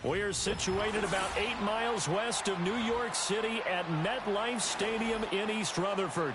We're situated about 8 miles west of New York City at MetLife Stadium in East Rutherford.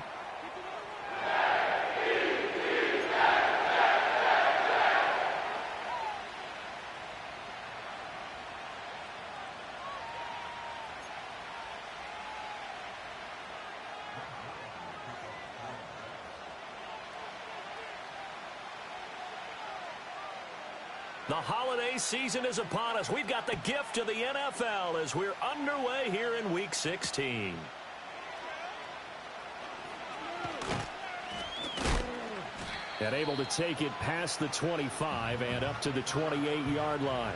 The holiday season is upon us. We've got the gift of the NFL as we're underway here in Week 16. And able to take it past the 25 and up to the 28-yard line.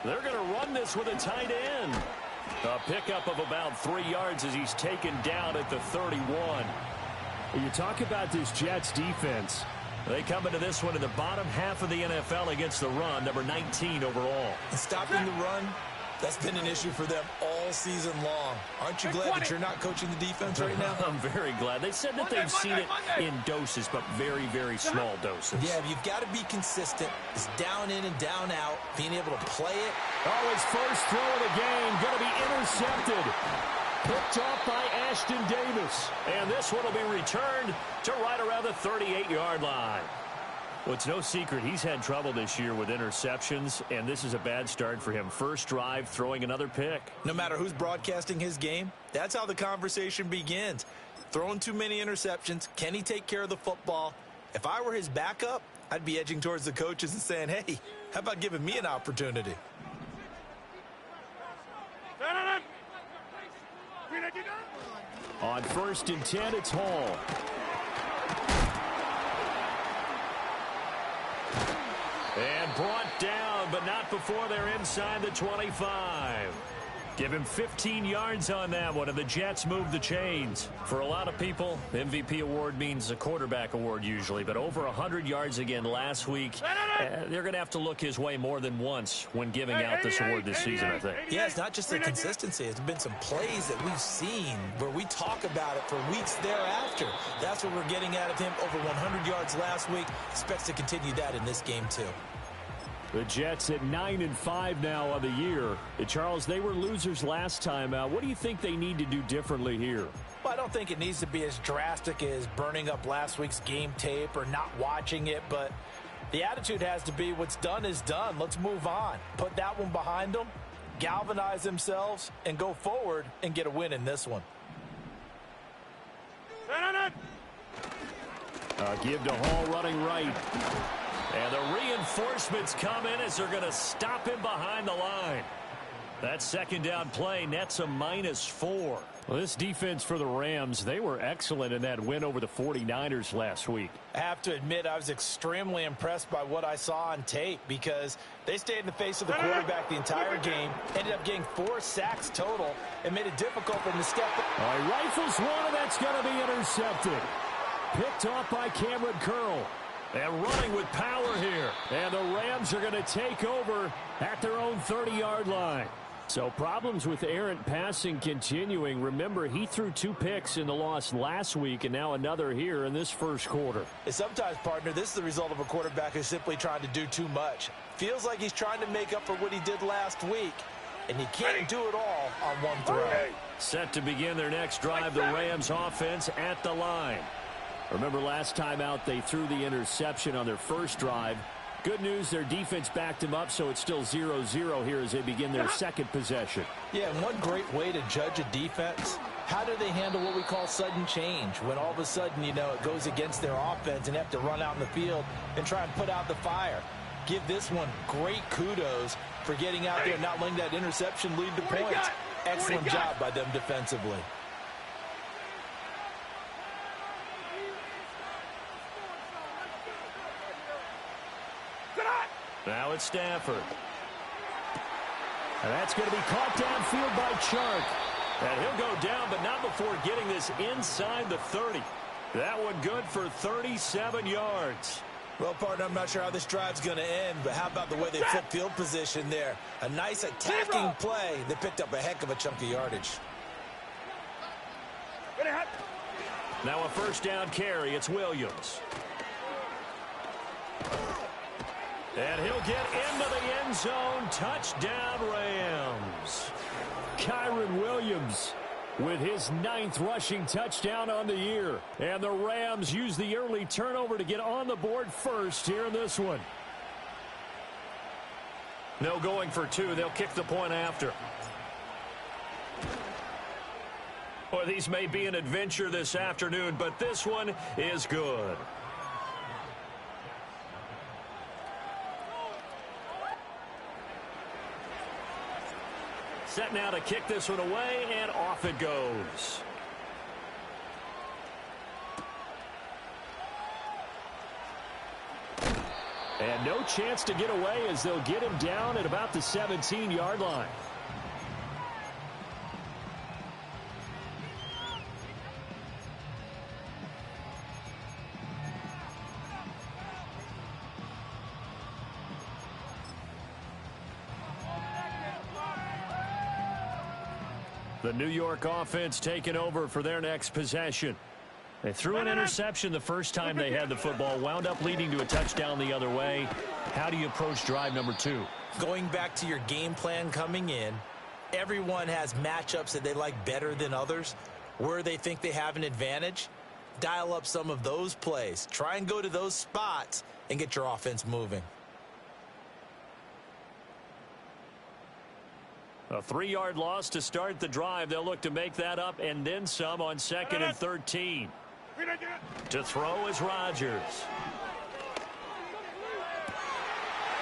They're going to run this with a tight end. A pickup of about 3 yards as he's taken down at the 31. When you talk about this Jets defense, they come into this one in the bottom half of the NFL against the run, number 19 overall. And stopping the run, that's been an issue for them all season long. Aren't you glad that you're not coaching the defense right now? I'm very glad. They said that they've seen it in doses, but very, very small doses. Yeah, you've got to be consistent. It's down in and down out, being able to play it. Oh, his first throw of the game going to be intercepted. Picked off by Ashton Davis. And this one will be returned to right around the 38-yard line. Well, it's no secret he's had trouble this year with interceptions, and this is a bad start for him. First drive, throwing another pick. No matter who's broadcasting his game, that's how the conversation begins. Throwing too many interceptions, can he take care of the football? If I were his backup, I'd be edging towards the coaches and saying, hey, how about giving me an opportunity? On 1st and 10, it's Hall. And brought down, but not before they're inside the 25. Give him 15 yards on that one, and the Jets move the chains. For a lot of people, MVP award means a quarterback award usually, but over 100 yards again last week. They're going to have to look his way more than once when giving out this award this season, I think. Yeah, it's not just the consistency. It's been some plays that we've seen where we talk about it for weeks thereafter. That's what we're getting out of him. Over 100 yards last week. Expects to continue that in this game, too. The Jets at 9-5 now on the year. Charles, they were losers last time out. What do you think they need to do differently here? Well, I don't think it needs to be as drastic as burning up last week's game tape or not watching it, but the attitude has to be what's done is done. Let's move on. Put that one behind them, galvanize themselves, and go forward and get a win in this one. Give to Hall running right. And the reinforcements come in as they're going to stop him behind the line. That second down play nets a -4. Well, this defense for the Rams, they were excellent in that win over the 49ers last week. I have to admit, I was extremely impressed by what I saw on tape because they stayed in the face of the quarterback the entire game, ended up getting 4 sacks total, and made it difficult for him to step up. Oh, he rifles one, and that's going to be intercepted. Picked off by Cameron Curl. And running with power here. And the Rams are going to take over at their own 30-yard line. So problems with errant passing continuing. Remember, he threw 2 picks in the loss last week and now another here in this first quarter. And sometimes, partner, this is the result of a quarterback who's simply trying to do too much. Feels like he's trying to make up for what he did last week. And you can't do it all on one throw. Set to begin their next drive, the Rams offense at the line. Remember last time out, they threw the interception on their first drive. Good news, their defense backed them up, so it's still 0-0 here as they begin their second possession. Yeah, and one great way to judge a defense, how do they handle what we call sudden change? When all of a sudden, you know, it goes against their offense and they have to run out in the field and try and put out the fire. Give this one great kudos for getting out there and not letting that interception lead to points. Excellent job by them defensively. Now it's Stafford. And that's going to be caught downfield by Chark. And he'll go down, but not before getting this inside the 30. That one good for 37 yards. Well, partner, I'm not sure how this drive's going to end, but how about the way they flip field position there? A nice attacking play. They picked up a heck of a chunk of yardage. Now a first down carry. It's Williams. And he'll get into the end zone. Touchdown, Rams. Kyren Williams with his 9th rushing touchdown on the year. And the Rams use the early turnover to get on the board first here in this one. No going for 2. They'll kick the point after. Well, these may be an adventure this afternoon, but this one is good. Set now to kick this one away, and off it goes. And no chance to get away as they'll get him down at about the 17-yard line. The New York offense taking over for their next possession. They threw an interception the first time they had the football, wound up leading to a touchdown the other way. How do you approach drive number 2? Going back to your game plan coming in, everyone has matchups that they like better than others. Where they think they have an advantage, dial up some of those plays. Try and go to those spots and get your offense moving. A 3-yard loss to start the drive. They'll look to make that up and then some on 2nd and 13. To throw is Rodgers.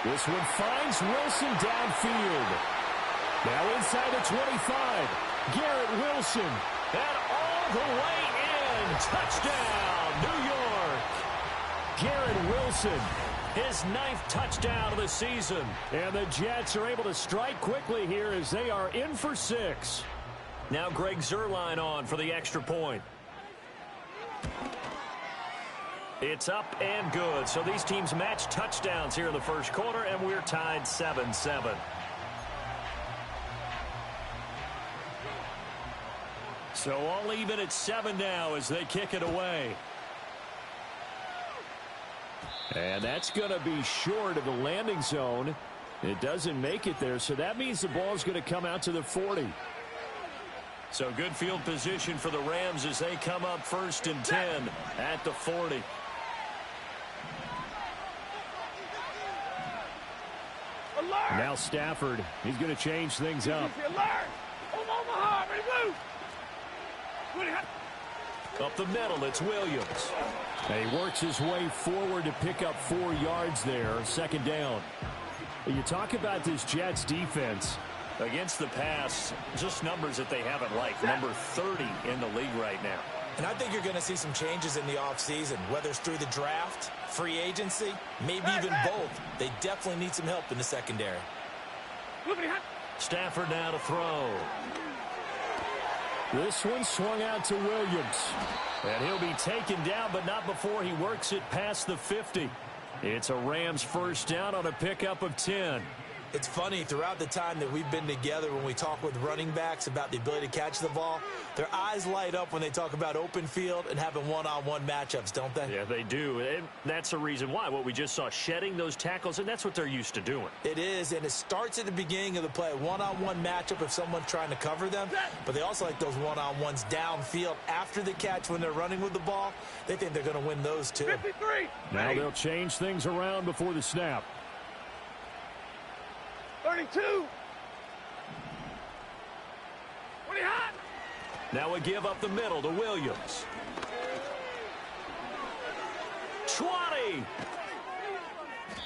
This one finds Wilson downfield. Now inside the 25. Garrett Wilson. And all the way in. Touchdown, New York. Garrett Wilson. His 9th touchdown of the season. And the Jets are able to strike quickly here as they are in for 6. Now Greg Zuerlein on for the extra point. It's up and good. So these teams match touchdowns here in the first quarter, and we're tied 7-7. So all even at 7 now as they kick it away. And that's going to be short of the landing zone. It doesn't make it there, so that means the ball is going to come out to the 40. So good field position for the Rams as they come up 1st and 10 at the 40. Now Stafford, he's going to change things up. Up the middle, it's Williams. And he works his way forward to pick up 4 yards there, 2nd down. You talk about this Jets defense. Against the pass, just numbers that they haven't liked. Number 30 in the league right now. And I think you're going to see some changes in the offseason, whether it's through the draft, free agency, maybe even both. They definitely need some help in the secondary. Stafford now to throw. This one swung out to Williams. And he'll be taken down, but not before he works it past the 50. It's a Rams first down on a pickup of 10. It's funny, throughout the time that we've been together, when we talk with running backs about the ability to catch the ball, their eyes light up when they talk about open field and having one-on-one matchups, don't they? Yeah, they do. And that's the reason why. What we just saw, shedding those tackles, and that's what they're used to doing. It is, and it starts at the beginning of the play. One-on-one matchup if someone's trying to cover them, but they also like those one-on-ones downfield after the catch when they're running with the ball. They think they're going to win those too. 53. Now they'll change things around before the snap. 32. 20 hot. Now we give up the middle to Williams. 20.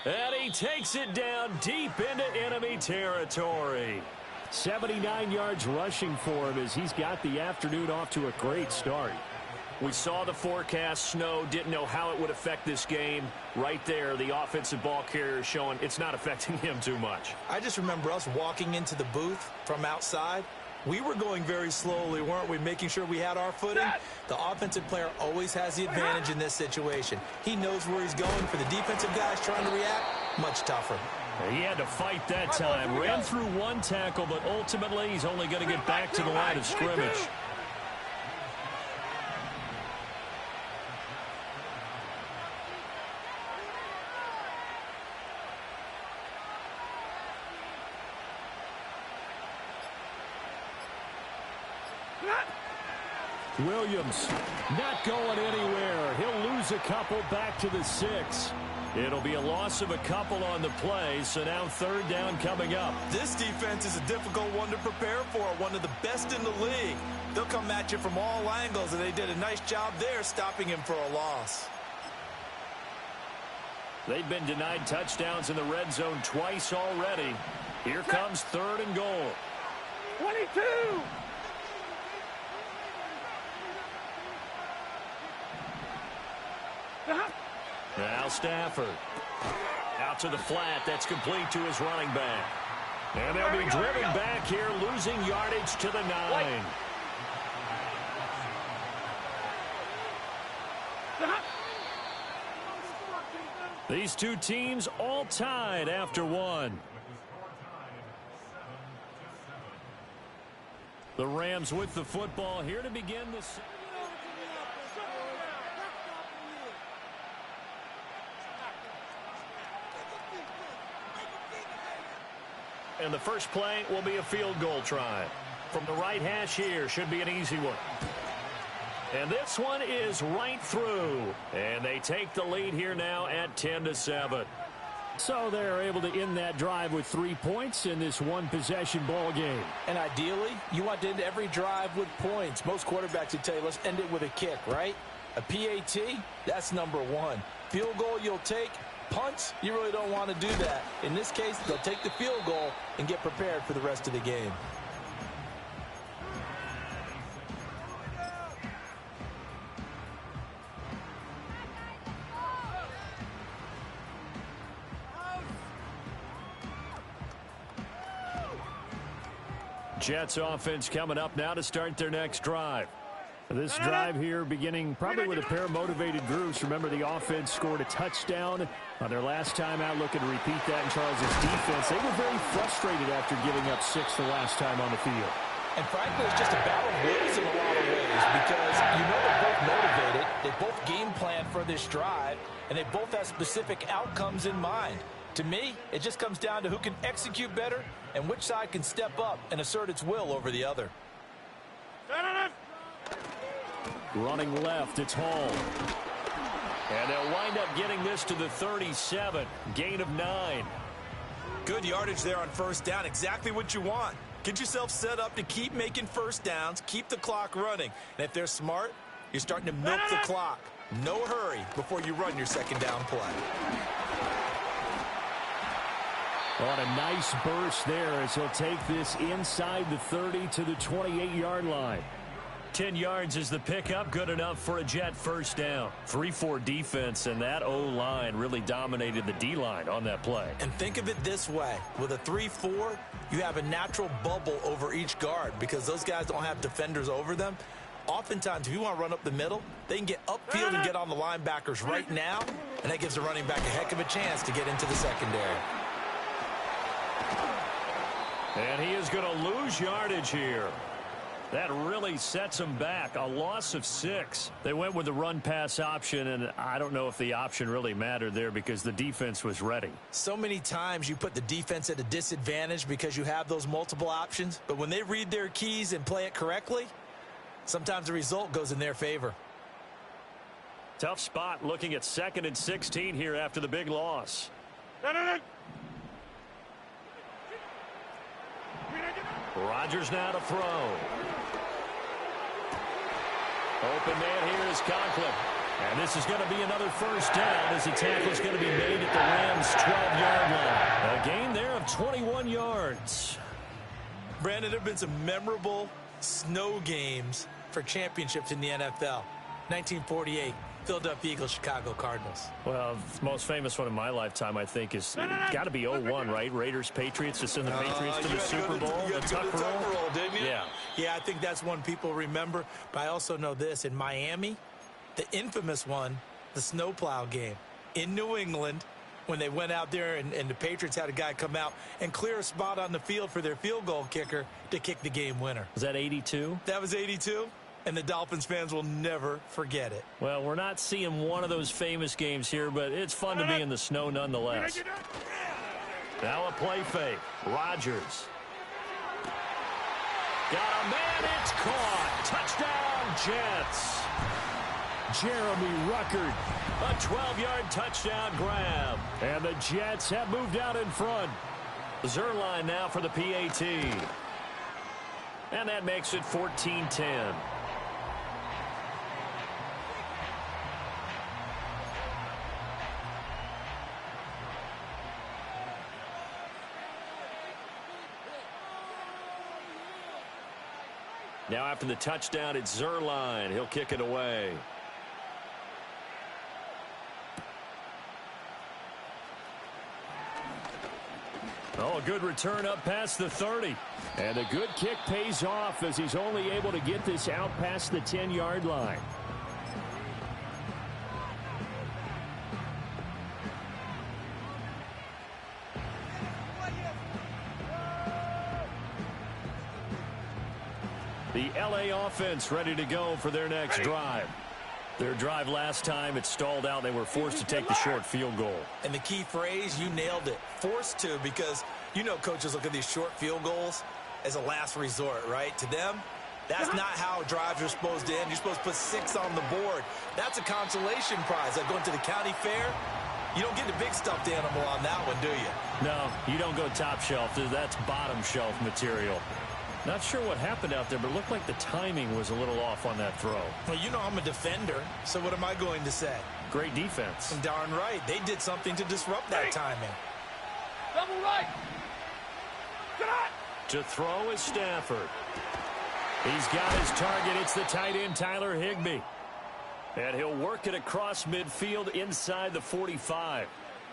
And he takes it down deep into enemy territory. 79 yards rushing for him as he's got the afternoon off to a great start. We saw the forecast, snow, didn't know how it would affect this game. Right there, the offensive ball carrier showing it's not affecting him too much. I just remember us walking into the booth from outside. We were going very slowly, weren't we, making sure we had our footing? The offensive player always has the advantage in this situation. He knows where he's going. For the defensive guys trying to react, much tougher. He had to fight that time. Ran through one tackle, but ultimately he's only going to get back to the line of scrimmage. Williams not going anywhere. He'll lose a couple back to the 6. It'll be a loss of a couple on the play, so now third down coming up. This defense is a difficult one to prepare for, one of the best in the league. They'll come at you from all angles, and they did a nice job there stopping him for a loss. They've been denied touchdowns in the red zone twice already. Here comes third and goal. 22! Now Stafford. Out to the flat. That's complete to his running back. And they'll be driven back here, losing yardage to the 9. These two teams all tied after one. The Rams with the football here to begin this. And the first play will be a field goal try. From the right hash here, should be an easy one. And this one is right through. And they take the lead here now at 10-7. So they're able to end that drive with 3 points in this one-possession ball game. And ideally, you want to end every drive with points. Most quarterbacks would tell you, let's end it with a kick, right? A PAT, that's number one. Field goal you'll take. Punts, you really don't want to do that. In this case, they'll take the field goal and get prepared for the rest of the game. Jets offense coming up now to start their next drive. This drive here beginning probably with a pair of motivated groups. Remember, the offense scored a touchdown on their last time out, looking to repeat that in Charles' defense. They were very frustrated after giving up 6 the last time on the field. And frankly, it's just a battle of wills in a lot of ways because you know they're both motivated. They both game plan for this drive, and they both have specific outcomes in mind. To me, it just comes down to who can execute better and which side can step up and assert its will over the other. Running left, it's Hall. And they'll wind up getting this to the 37. Gain of 9. Good yardage there on first down. Exactly what you want. Get yourself set up to keep making first downs, keep the clock running. And if they're smart, you're starting to milk the clock. No hurry before you run your second down play. On a nice burst there as he'll take this inside the 30 to the 28-yard line. 10 yards is the pickup, good enough for a Jet first down. 3-4 defense, and that O-line really dominated the D-line on that play. And think of it this way. With a 3-4, you have a natural bubble over each guard because those guys don't have defenders over them. Oftentimes, if you want to run up the middle, they can get upfield and get on the linebackers right now, and that gives the running back a heck of a chance to get into the secondary. And he is going to lose yardage here. That really sets him back. A loss of 6. They went with the run-pass option, and I don't know if the option really mattered there because the defense was ready. So many times you put the defense at a disadvantage because you have those multiple options, but when they read their keys and play it correctly, sometimes the result goes in their favor. Tough spot looking at 2nd and 16 here after the big loss. Rodgers now to throw. Open man here is Conklin. And this is going to be another first down as the tackle is going to be made at the Rams' 12-yard line. A gain there of 21 yards. Brandon, there have been some memorable snow games for championships in the NFL. 1948, Philadelphia Eagles, Chicago Cardinals. Well, the most famous one in my lifetime, I think, is got to be 01, right? Raiders, Patriots, to send the Patriots to the Super Bowl. You got to go to the Tuck Roll, didn't you? Yeah. Yeah, I think that's one people remember. But I also know this. In Miami, the infamous one, the snowplow game in New England, when they went out there and the Patriots had a guy come out and clear a spot on the field for their field goal kicker to kick the game winner. Was that 82? That was 82, and the Dolphins fans will never forget it. Well, we're not seeing one of those famous games here, but it's fun to be in the snow nonetheless. Now a play fake. Rodgers. Got a man, it's caught. Touchdown, Jets. Jeremy Ruckert. A 12-yard touchdown grab. And the Jets have moved out in front. Zuerlein now for the PAT. And that makes it 14-10. Now after the touchdown, it's Zuerlein. He'll kick it away. Oh, a good return up past the 30. And a good kick pays off as he's only able to get this out past the 10-yard line. The LA offense ready to go for their next drive. Their drive last time, it stalled out. They were forced to take the short field goal. And the key phrase, you nailed it, forced to, because you know coaches look at these short field goals as a last resort, right? To them, that's not how drives are supposed to end. You're supposed to put 6 on the board. That's a consolation prize. Like going to the county fair, you don't get the big stuffed animal on that one, do you? No, you don't go top shelf. That's bottom shelf material. Not sure what happened out there, but it looked like the timing was a little off on that throw. Well, you know I'm a defender, so what am I going to say? Great defense. Darn right. They did something to disrupt that timing. Double right. To throw is Stafford. He's got his target. It's the tight end, Tyler Higbee. And he'll work it across midfield inside the 45.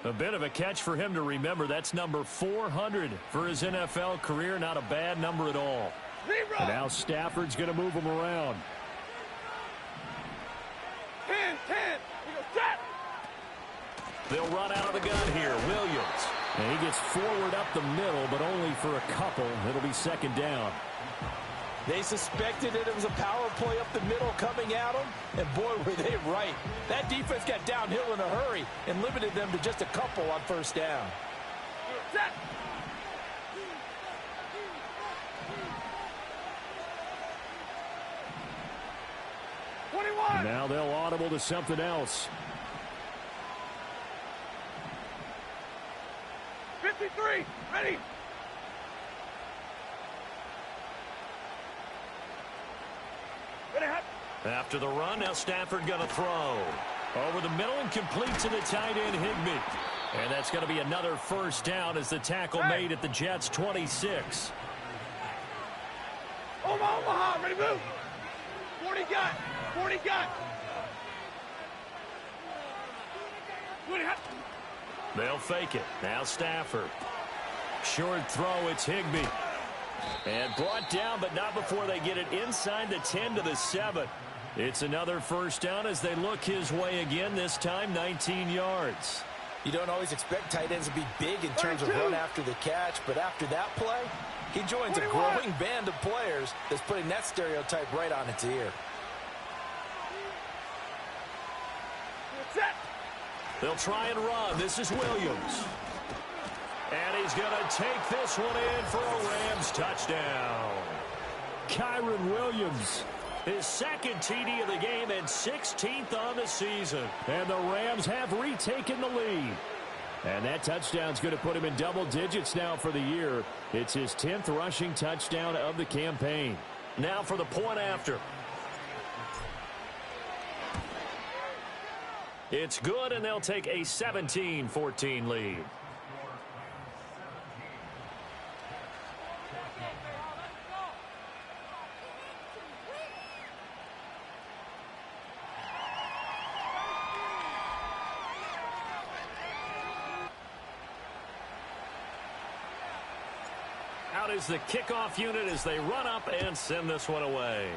A bit of a catch for him to remember. That's number 400 for his NFL career. Not a bad number at all. And now Stafford's going to move him around. 10. He goes set. They'll run out of the gun here. Williams. And he gets forward up the middle, but only for a couple. It'll be second down. They suspected that it was a power play up the middle coming at them, and boy, were they right. That defense got downhill in a hurry and limited them to just a couple on first down. Set. Now they'll audible to something else. 53. Ready. After the run, now Stafford going to throw. Over the middle and complete to the tight end, Higbee. And that's going to be another first down as the tackle made at the Jets' 26. Omaha, ready, move. 40 got. 40 got. 20 hot. They'll fake it. Now Stafford. Short throw, it's Higbee. And brought down, but not before they get it inside the 10 to the 7. It's another first down as they look his way again, this time 19 yards. You don't always expect tight ends to be big in terms of run after the catch, but after that play, he joins a growing band of players that's putting that stereotype right on its ear. Set. They'll try and run. This is Williams. And he's going to take this one in for a Rams touchdown. Kyren Williams, his second TD of the game and 16th on the season. And the Rams have retaken the lead. And that touchdown's going to put him in double digits now for the year. It's his 10th rushing touchdown of the campaign. Now for the point after. It's good, and they'll take a 17-14 lead. out is the kickoff unit as they run up and send this one away.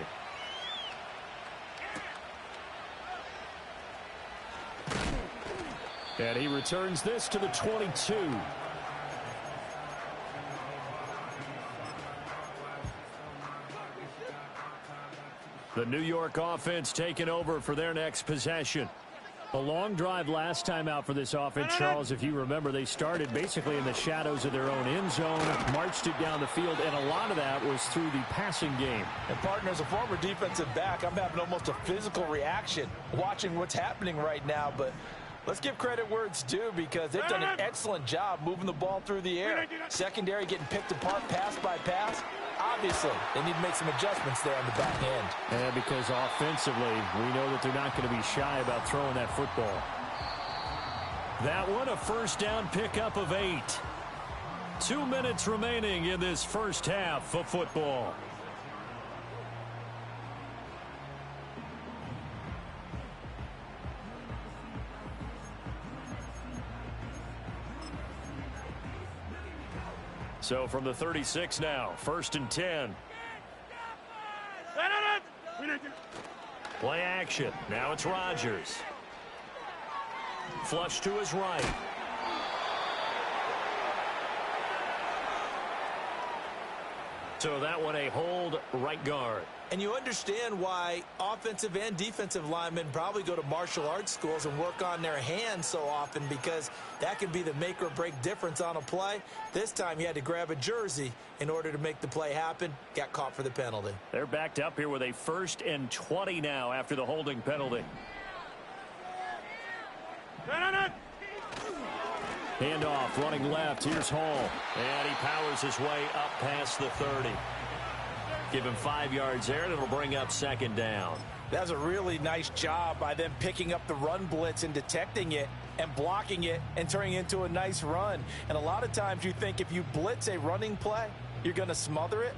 And he returns this to the 22. The New York offense taking over for their next possession. A long drive last time out for this offense, Charles. If you remember, they started basically in the shadows of their own end zone, marched it down the field, and a lot of that was through the passing game. And, partner, as a former defensive back, I'm having almost a physical reaction watching what's happening right now. But let's give credit where it's due because they've done an excellent job moving the ball through the air. Secondary getting picked apart pass by pass. Obviously, they need to make some adjustments there on the back end. And because offensively, we know that they're not going to be shy about throwing that football. That one, a first down pickup of 8. 2 minutes remaining in this first half of football. So from the 36 now, 1st and 10. Play action. Now it's Rodgers. Flush to his right. So that one a hold right guard. And you understand why offensive and defensive linemen probably go to martial arts schools and work on their hands so often because that can be the make or break difference on a play. This time he had to grab a jersey in order to make the play happen. Got caught for the penalty. They're backed up here with a 1st and 20 now after the holding penalty. Handoff running left. Here's Hall. And he powers his way up past the 30. Give him 5 yards there, and it'll bring up 2nd down. That was a really nice job by them picking up the run blitz and detecting it and blocking it and turning it into a nice run. And a lot of times you think if you blitz a running play, you're going to smother it.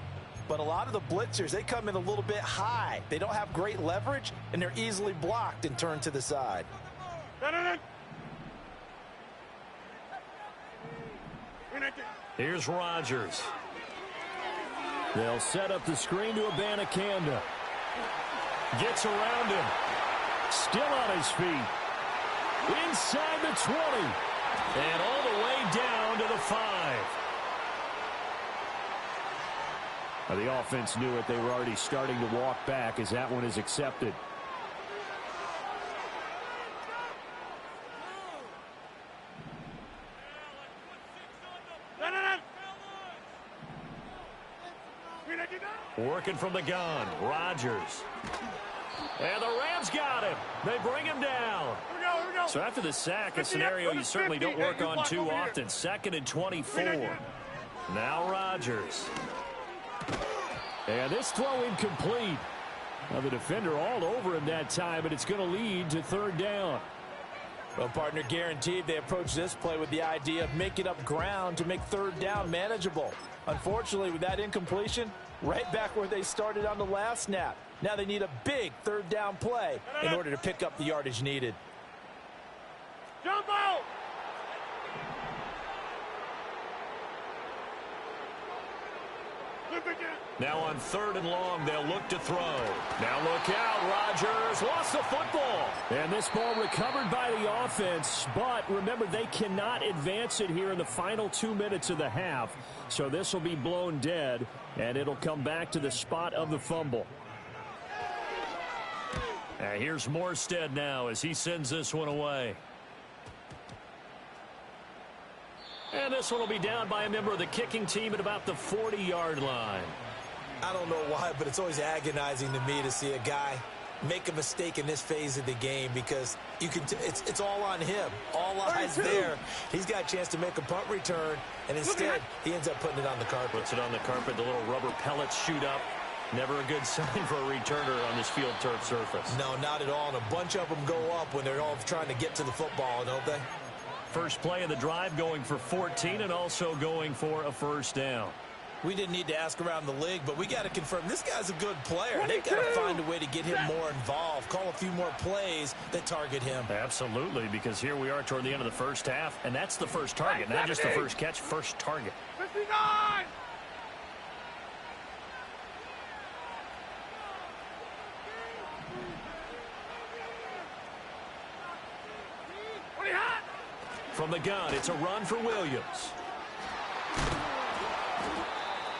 But a lot of the blitzers, they come in a little bit high. They don't have great leverage, and they're easily blocked and turned to the side. Here's Rodgers. They'll set up the screen to Abanikanda. Gets around him. Still on his feet. Inside the 20. And all the way down to the 5. Now, the offense knew it. They were already starting to walk back as that one is accepted. Working from the gun, Rodgers. And the Rams got him. They bring him down. So after the sack, a scenario you certainly don't work on too often. 2nd and 24. Now Rodgers. And this throw incomplete. Now the defender all over him that time, but it's going to lead to 3rd down. Well, partner, guaranteed they approach this play with the idea of making up ground to make 3rd down manageable. Unfortunately, with that incompletion, right back where they started on the last snap. Now they need a big 3rd down play in order to pick up the yardage needed. Jump out! Now on 3rd and long, they'll look to throw. Now look out, Rodgers lost the football. And this ball recovered by the offense, but remember, they cannot advance it here in the final 2 minutes of the half. So this will be blown dead, and it'll come back to the spot of the fumble. Here's Morstead now as he sends this one away. And this one will be down by a member of the kicking team at about the 40-yard line. I don't know why, but it's always agonizing to me to see a guy make a mistake in this phase of the game because you can it's all on him. All eyes there. He's got a chance to make a punt return, and instead he ends up putting it on the carpet. Puts it on the carpet. The little rubber pellets shoot up. Never a good sign for a returner on this field turf surface. No, not at all. And a bunch of them go up when they're all trying to get to the football, don't they? First play of the drive going for 14 and also going for a 1st down. We didn't need to ask around the league, but we got to confirm this guy's a good player. They've got to find a way to get him more involved, call a few more plays that target him. Absolutely, because here we are toward the end of the first half, and that's the first target, not just the first catch, first target. 59! From the gun, it's a run for Williams.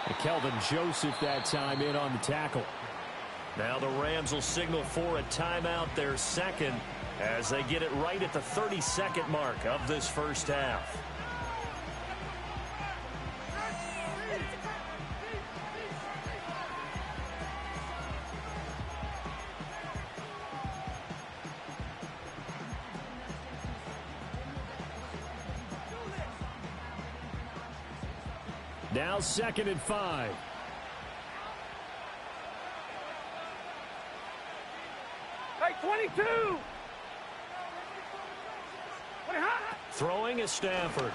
And Kelvin Joseph that time in on the tackle. Now the Rams will signal for a timeout, their second, as they get it right at the 30-second mark of this first half. Now 2nd and 5. Hey, 22! Throwing is Stafford.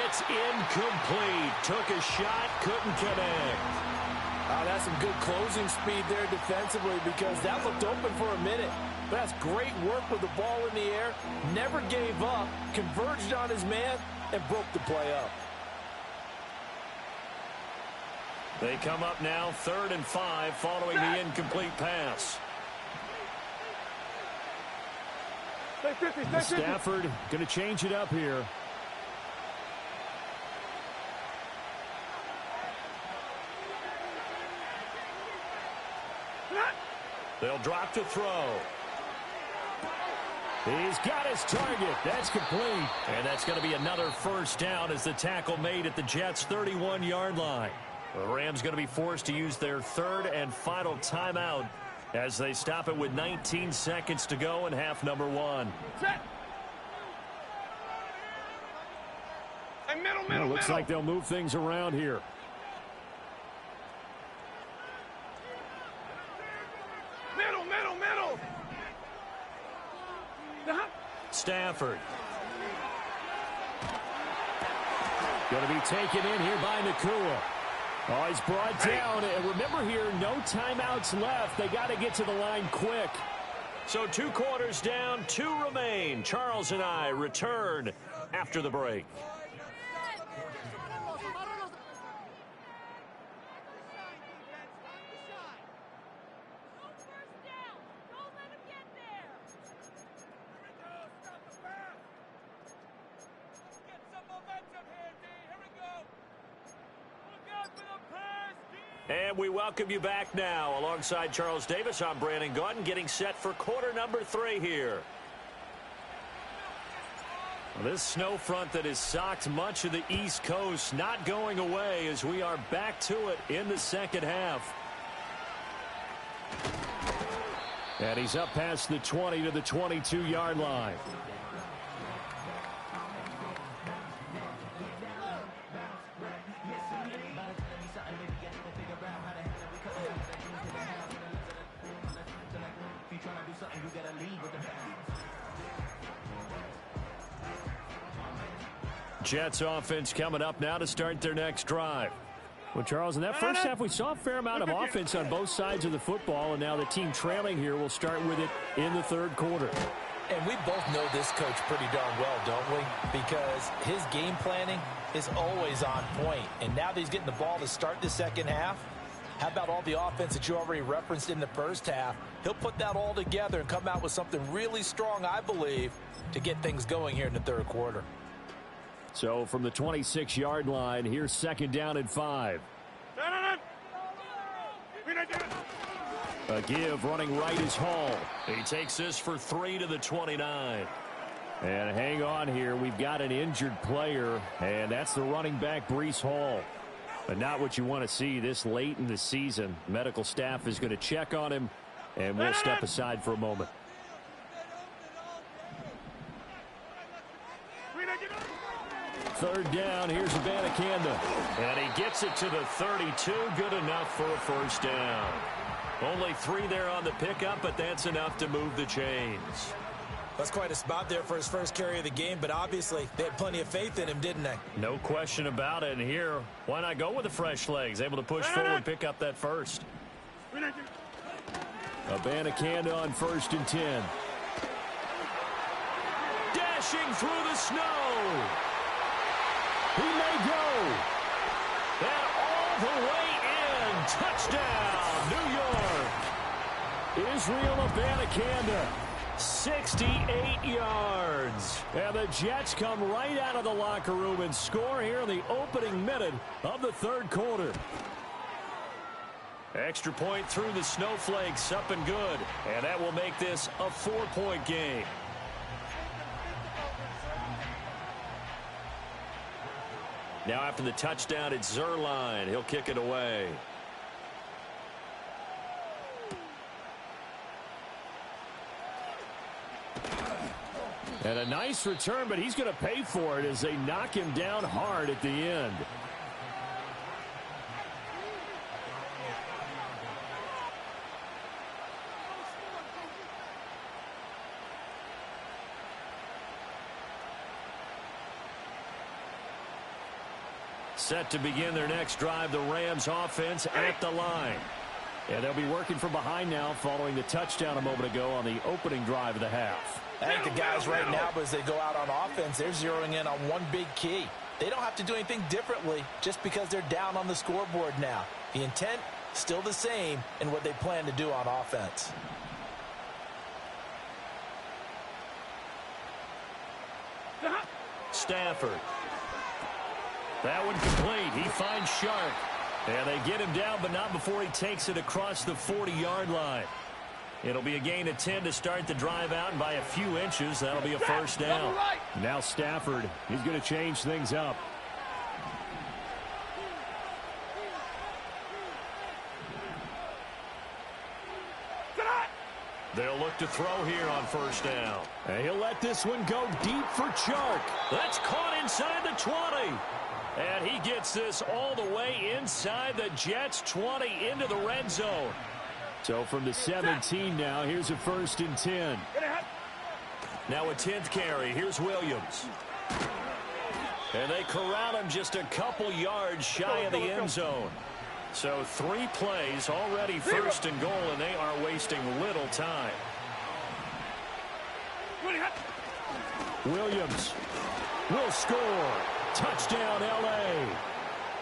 It's incomplete. Took a shot, couldn't connect. That's some good closing speed there defensively because that looked open for a minute. But that's great work with the ball in the air. Never gave up, converged on his man, and broke the play up. They come up now 3rd and 5 following the incomplete pass. Stay 50, stay 50. Stafford going to change it up here. They'll drop to throw. He's got his target. That's complete. And that's going to be another first down as the tackle made at the Jets' 31-yard line. The Rams going to be forced to use their 3rd and final timeout as they stop it with 19 seconds to go in half number 1. Set. Hey, middle, Looks like they'll move things around here. Middle. Stafford. Going to be taken in here by Nakua. Oh, he's brought down. And remember here, no timeouts left. They got to get to the line quick. So 2 quarters down, 2 remain. Charles and I return after the break. And we welcome you back now. Alongside Charles Davis, I'm Brandon Gaudin, getting set for quarter number 3 here. Well, this snow front that has socked much of the East Coast not going away as we are back to it in the second half. And he's up past the 20 to the 22-yard line. Jets offense coming up now to start their next drive. Well, Charles, in that first half, we saw a fair amount of offense on both sides of the football, and now the team trailing here will start with it in the 3rd quarter. And we both know this coach pretty darn well, don't we? Because his game planning is always on point. And now that he's getting the ball to start the second half, how about all the offense that you already referenced in the first half? He'll put that all together and come out with something really strong, I believe, to get things going here in the 3rd quarter. So from the 26-yard line, here's 2nd down and 5. A give running right is Hall. He takes this for 3 to the 29. And hang on here. We've got an injured player, and that's the running back, Breece Hall. But not what you want to see this late in the season. Medical staff is going to check on him, and we'll step aside for a moment. Third down, here's Abanikanda. And he gets it to the 32, good enough for a first down. Only 3 there on the pickup, but that's enough to move the chains. That's quite a spot there for his first carry of the game, but obviously they had plenty of faith in him, didn't they? No question about it. And here, why not go with the fresh legs? Able to push forward, pick up that first. Abanikanda on 1st and 10. Dashing through the snow. He may go. And all the way in. Touchdown, New York. Israel Abanikanda. 68 yards. And the Jets come right out of the locker room and score here in the opening minute of the third quarter. Extra point through the snowflakes, up and good. And that will make this a 4-point game. Now after the touchdown, it's Zuerlein. He'll kick it away. And a nice return, but he's going to pay for it as they knock him down hard at the end. Set to begin their next drive, the Rams offense at the line. And they'll be working from behind now following the touchdown a moment ago on the opening drive of the half. I think the guys right now, but as they go out on offense, they're zeroing in on one big key. They don't have to do anything differently just because they're down on the scoreboard now. The intent, still the same in what they plan to do on offense. Stafford. That one complete. He finds Sharp. And they get him down, but not before he takes it across the 40-yard line. It'll be a gain of 10 to start the drive out, and by a few inches, that'll be a first down. Now Stafford, he's going to change things up. They'll look to throw here on first down. And he'll let this one go deep for Chark. That's caught inside the 20. And he gets this all the way inside the Jets' 20 into the red zone. So from the 17 now, here's a 1st and 10. Now a 10th carry. Here's Williams. And they corral him just a couple yards shy of the end zone. So 3 plays already 1st and goal, and they are wasting little time. Williams will score. Touchdown, L.A.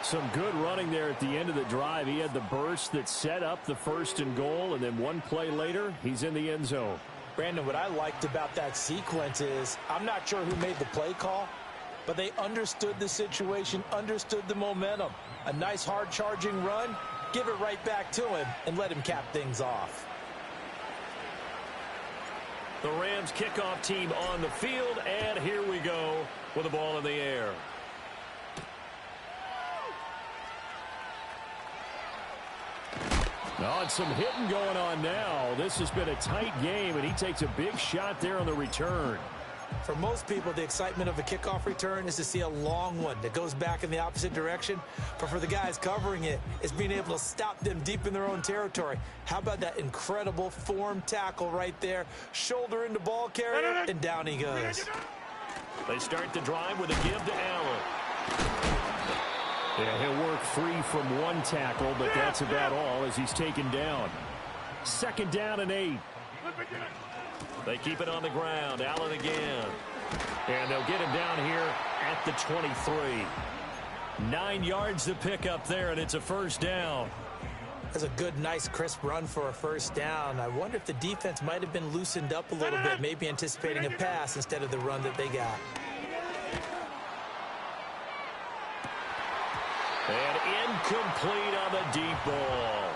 Some good running there at the end of the drive. He had the burst that set up the 1st and goal, and then one play later, he's in the end zone. Brandon, what I liked about that sequence is I'm not sure who made the play call, but they understood the situation, understood the momentum. A nice hard-charging run, give it right back to him, and let him cap things off. The Rams kickoff team on the field, and here we go with the ball in the air. Oh, and some hitting going on now. This has been a tight game, and he takes a big shot there on the return. For most people, the excitement of a kickoff return is to see a long one that goes back in the opposite direction. But for the guys covering it, it's being able to stop them deep in their own territory. How about that incredible form tackle right there? Shoulder into ball carrier, and down he goes. They start the drive with a give to Allen. Yeah, he'll work free from one tackle, but that's about all as he's taken down. 2nd down and 8. They keep it on the ground. Allen again. And they'll get him down here at the 23. 9 yards to pick up there, and it's a 1st down. That's a good, nice, crisp run for a 1st down. I wonder if the defense might have been loosened up a little bit, maybe anticipating a pass instead of the run that they got. And incomplete on the deep ball.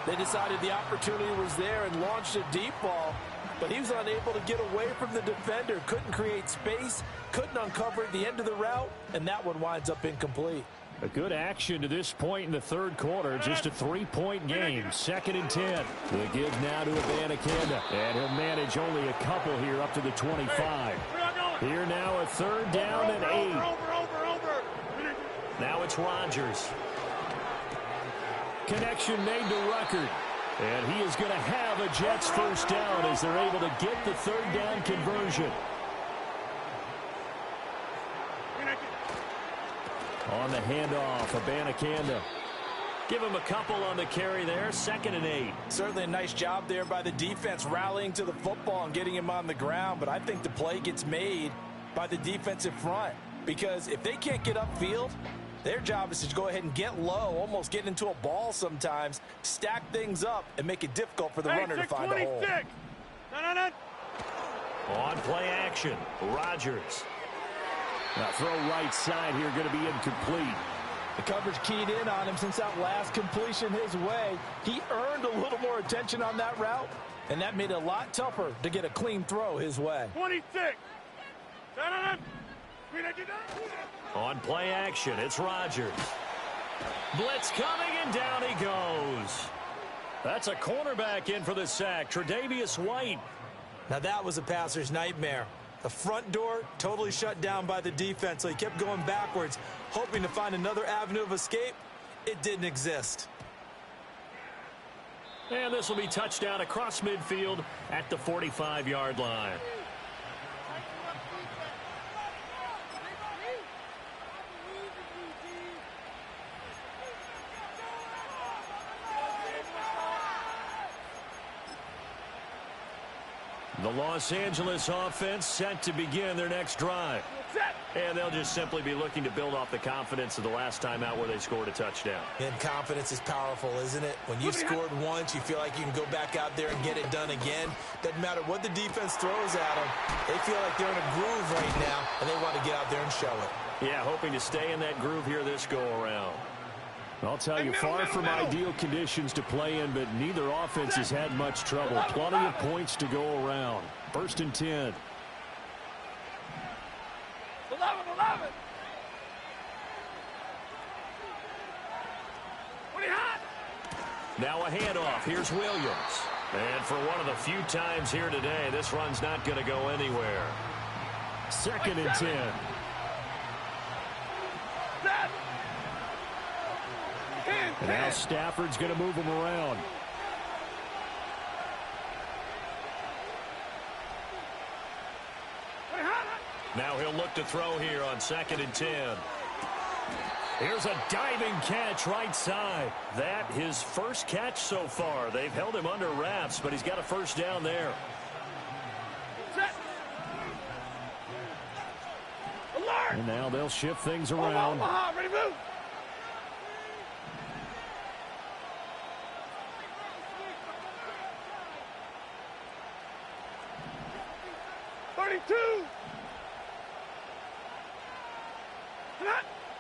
They decided the opportunity was there and launched a deep ball, but he was unable to get away from the defender, couldn't create space, couldn't uncover the end of the route, and that one winds up incomplete. A good action to this point in the third quarter. Just a 3-point game. 2nd and 10. The give now to Abanikanda. And he'll manage only a couple here up to the 25. Here now a 3rd down and 8. Now it's Rodgers. Connection made to Ruckert. And he is going to have a Jets 1st down as they're able to get the 3rd down conversion. On the handoff, Abanikanda. Give him a couple on the carry there. 2nd and 8. Certainly a nice job there by the defense rallying to the football and getting him on the ground, but I think the play gets made by the defensive front because if they can't get upfield, their job is to go ahead and get low, almost get into a ball sometimes, stack things up, and make it difficult for the runner to find a hole. action. Rodgers. Now throw right side here, going to be incomplete. The coverage keyed in on him since that last completion his way. He earned a little more attention on that route, and that made it a lot tougher to get a clean throw his way. 26. On play action, it's Rodgers. Blitz coming, and down he goes. That's a cornerback in for the sack, Tre'Davious White. Now that was a passer's nightmare. The front door totally shut down by the defense, so he kept going backwards, hoping to find another avenue of escape. It didn't exist. And this will be touchdown across midfield at the 45-yard line. The Los Angeles offense set to begin their next drive. And they'll just simply be looking to build off the confidence of the last time out where they scored a touchdown. And confidence is powerful, isn't it? When you've scored once, you feel like you can go back out there and get it done again. Doesn't matter what the defense throws at them. They feel like they're in a groove right now, and they want to get out there and show it. Yeah, hoping to stay in that groove here this go-around. I'll tell you, far from ideal conditions to play in, but neither offense has had much trouble. Plenty of points to go around. 1st and 10. 11. Now a handoff. Here's Williams. And for one of the few times here today, this run's not going to go anywhere. 2nd and 10. And now Stafford's going to move him around. Now he'll look to throw here on 2nd and 10. Here's a diving catch right side. That his first catch so far. They've held him under wraps, but he's got a first down there. And now they'll shift things around. Ready, move.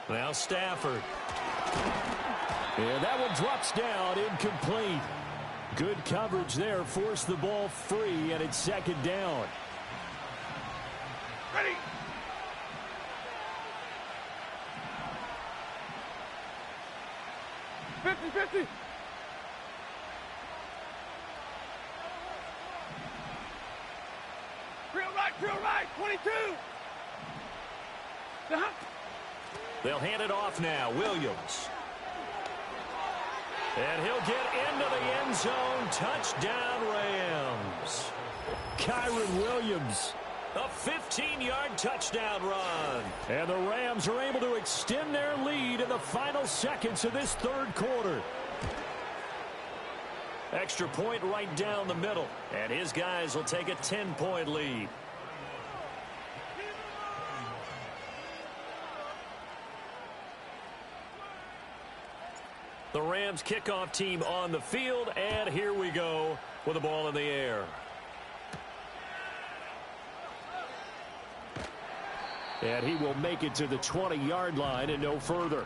Now Stafford. And that one drops down, incomplete. Good coverage there, forced the ball free, and it's 2nd down. Ready. Fifty. Real right, 22. They'll hand it off now. Williams. And he'll get into the end zone. Touchdown, Rams. Kyren Williams. A 15-yard touchdown run. And the Rams are able to extend their lead in the final seconds of this 3rd quarter. Extra point right down the middle. And his guys will take a 10-point lead. The Rams kickoff team on the field, and here we go with the ball in the air. And he will make it to the 20-yard line and no further.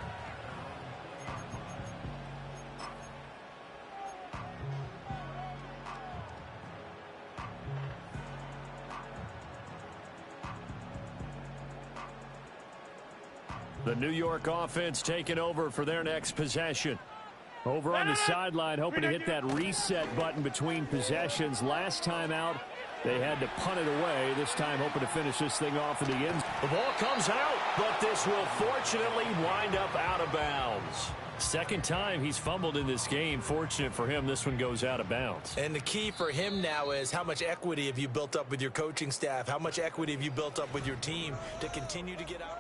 The New York offense taking over for their next possession. Over on the sideline, hoping to hit that reset button between possessions. Last time out, they had to punt it away. This time, hoping to finish this thing off in the end. The ball comes out, but this will fortunately wind up out of bounds. 2nd time he's fumbled in this game. Fortunate for him, this one goes out of bounds. And the key for him now is how much equity have you built up with your coaching staff? How much equity have you built up with your team to continue to get out?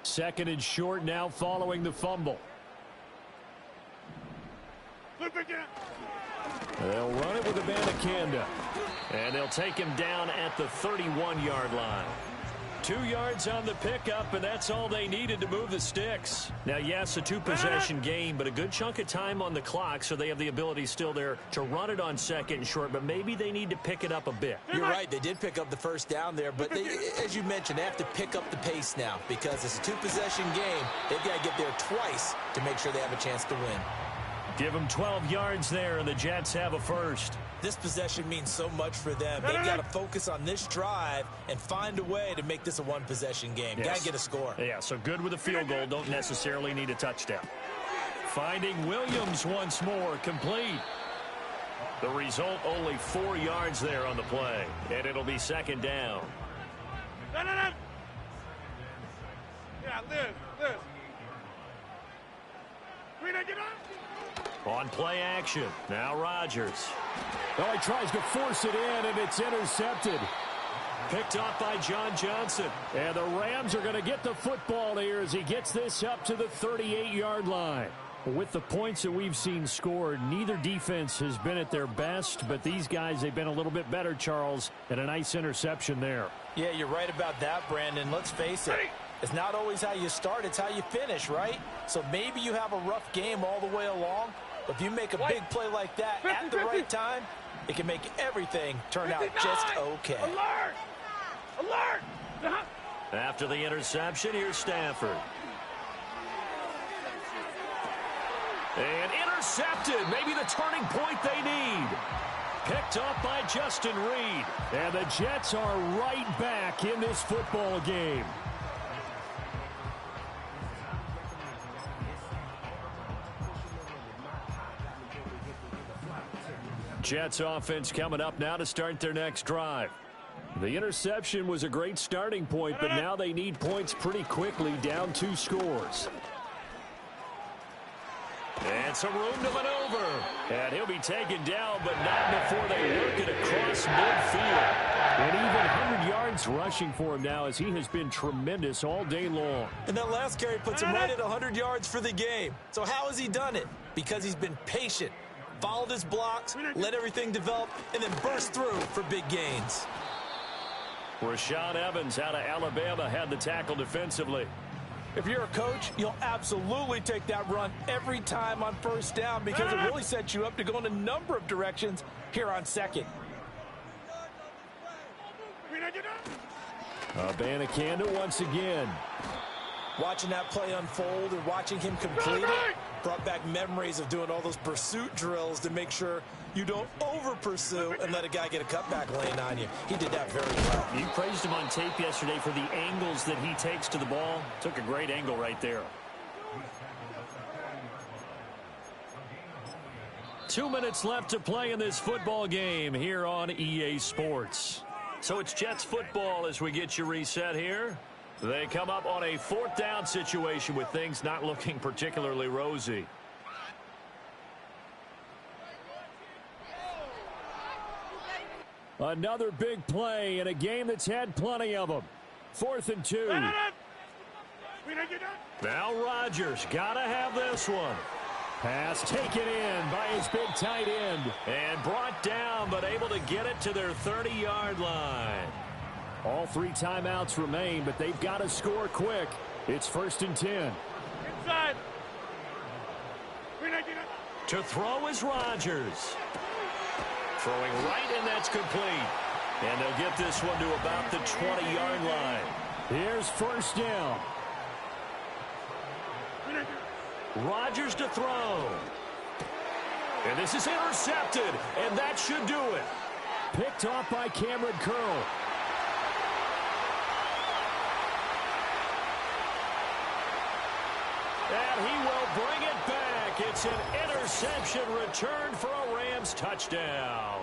2nd and short now following the fumble. They'll run it with Abanikanda. And they'll take him down at the 31-yard line. 2 yards on the pickup, and that's all they needed to move the sticks. Now, yes, a two-possession game, but a good chunk of time on the clock, so they have the ability still there to run it on second and short, but maybe they need to pick it up a bit. You're right. They did pick up the first down there, but as you mentioned, they have to pick up the pace now because it's a two-possession game. They've got to get there twice to make sure they have a chance to win. Give them 12 yards there, and the Jets have a first. This possession means so much for them. They've got to focus on this drive and find a way to make this a one-possession game. Yes. Got to get a score. Yeah, so good with a field goal. Don't necessarily need a touchdown. Finding Williams once more, complete. The result, only 4 yards there on the play, and it'll be second down. Yeah, Liz. Get up. On play action, now Rodgers. Oh, he tries to force it in, and it's intercepted. Picked off by John Johnson. And the Rams are going to get the football here as he gets this up to the 38-yard line. With the points that we've seen scored, neither defense has been at their best, but these guys, they've been a little bit better, Charles, and a nice interception there. Yeah, you're right about that, Brandon. Let's face it. It's not always how you start, it's how you finish, right? So maybe you have a rough game all the way along, but if you make a big play like that at the right time, it can make everything turn out just okay. Alert! Alert! After the interception, here's Stafford. And intercepted. Maybe the turning point they need. Picked up by Justin Reed. And the Jets are right back in this football game. Jets offense coming up now to start their next drive. The interception was a great starting point, but now they need points pretty quickly, down 2 scores. And some room to maneuver. And he'll be taken down, but not before they work it across midfield. And even 100 yards rushing for him now as he has been tremendous all day long. And that last carry puts him right at 100 yards for the game. So how has he done it? Because he's been patient, followed his blocks, let everything develop, and then burst through for big gains. Rashaan Evans out of Alabama had the tackle defensively. If you're a coach, you'll absolutely take that run every time on first down because it really sets you up to go in a number of directions here on second. Abanikanda once again. Watching that play unfold and watching him complete it brought back memories of doing all those pursuit drills to make sure you don't over-pursue and let a guy get a cutback lane on you. He did that very well. You praised him on tape yesterday for the angles that he takes to the ball. Took a great angle right there. 2 minutes left to play in this football game here on EA Sports. So it's Jets football as we get you reset here. They come up on a 4th down situation with things not looking particularly rosy. Another big play in a game that's had plenty of them. 4th and 2. Now Rodgers got to have this one. Pass taken in by his big tight end. And brought down, but able to get it to their 30-yard line. All 3 timeouts remain, but they've got to score quick. It's 1st and 10. Inside. To throw is Rodgers. Throwing right, and that's complete. And they'll get this one to about the 20-yard line. Here's 1st down. Rodgers to throw. And this is intercepted, and that should do it. Picked off by Cameron Curl. And he will bring it back. It's an interception return for a Rams touchdown.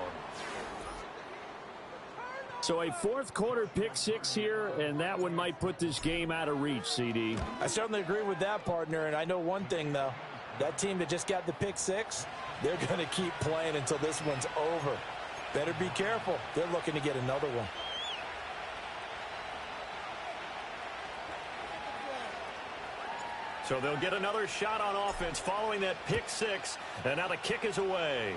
So a 4th quarter pick 6 here, and that one might put this game out of reach, CD. I certainly agree with that, partner, and I know one thing, though. That team that just got the pick 6, they're going to keep playing until this one's over. Better be careful. They're looking to get another one. So they'll get another shot on offense following that pick 6, and now the kick is away.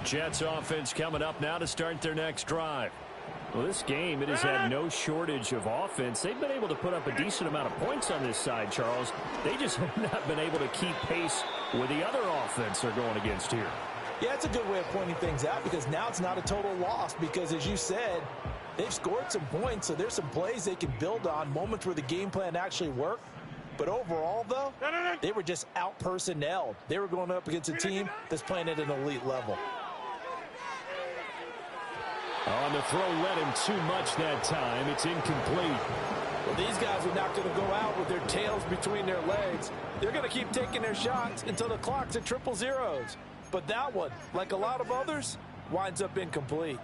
Jets offense coming up now to start their next drive. Well, this game, it has had no shortage of offense. They've been able to put up a decent amount of points on this side, Charles. They just have not been able to keep pace with the other offense they're going against here. Yeah, it's a good way of pointing things out because now it's not a total loss because, as you said, they've scored some points, so there's some plays they can build on, moments where the game plan actually worked. But overall, though, they were just out-personnelled. They were going up against a team that's playing at an elite level. On the throw, led him too much that time. It's incomplete. Well, these guys are not going to go out with their tails between their legs. They're going to keep taking their shots until the clock's at triple zeros. But that one, like a lot of others, winds up incomplete.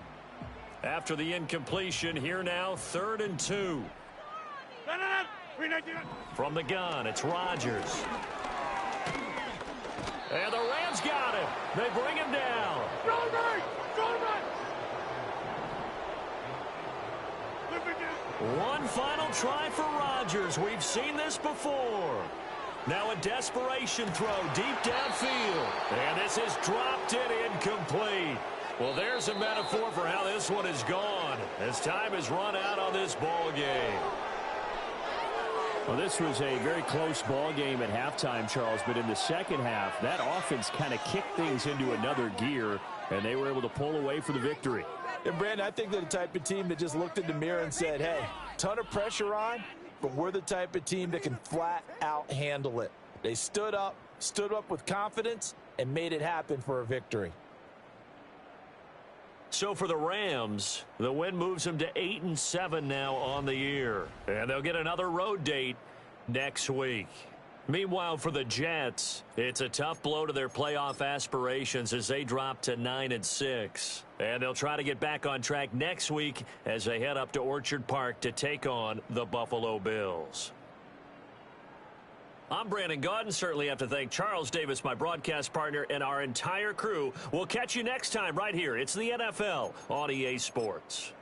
After the incompletion, here now, 3rd and 2. From the gun, it's Rodgers. And the Rams got him. They bring him down. One final try for Rodgers. We've seen this before. Now a desperation throw deep downfield. And this is dropped in incomplete. Well, there's a metaphor for how this one is gone as time has run out on this ball game. Well, this was a very close ball game at halftime, Charles, but in the second half, that offense kind of kicked things into another gear, and they were able to pull away for the victory. And, Brandon, I think they're the type of team that just looked in the mirror and said, hey, ton of pressure on, but we're the type of team that can flat out handle it. They stood up with confidence, and made it happen for a victory. So for the Rams, the win moves them to 8-7 now on the year. And they'll get another road date next week. Meanwhile, for the Jets, it's a tough blow to their playoff aspirations as they drop to 9-6. And they'll try to get back on track next week as they head up to Orchard Park to take on the Buffalo Bills. I'm Brandon Gaudin. Certainly have to thank Charles Davis, my broadcast partner, and our entire crew. We'll catch you next time right here. It's the NFL on EA Sports.